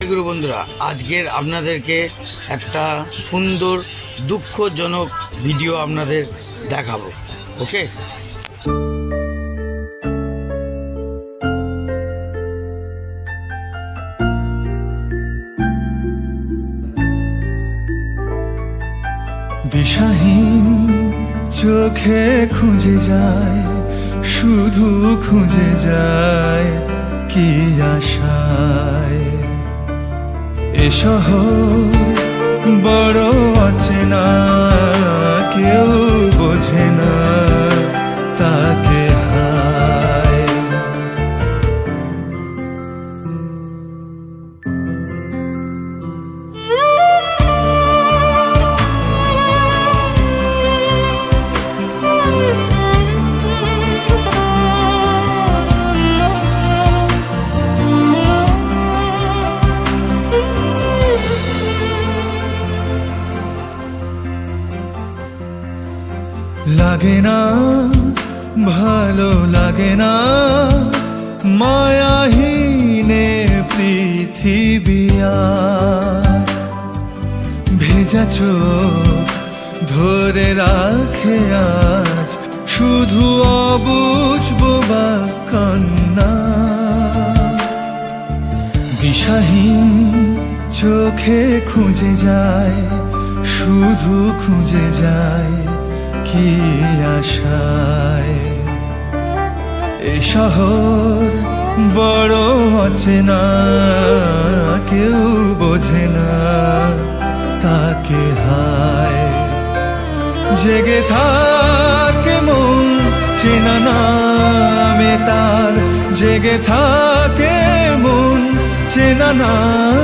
জয়গুরু বন্ধুরা, আজকের আপনাদেরকে একটা সুন্দর দুঃখজনক ভিডিও আপনাদের দেখাবো। ওকে, দিশাহীন চোখে খুঁজে যায়, শুধু খুঁজে যায় কি আশায়। এ শহর বড় অচেনা, কেউ বোঝে না তাকে হায়। লাগে না, ভালো লাগে না, মায়াহীনে পৃথিবী আর। ভেজা চোখ ধরে রাখে আজ শুধু অবুঝ বোবা কান্না। দিশাহীন চোখে খুঁজে যায়, শুধু খুঁজে যায় কি আশায়। এ শহর বড় অচেনা, কেউ বোঝে না তাকে হায়। জেগে থাকে মন চেনা নামে তার, জেগে থাকে মন চেনা নামে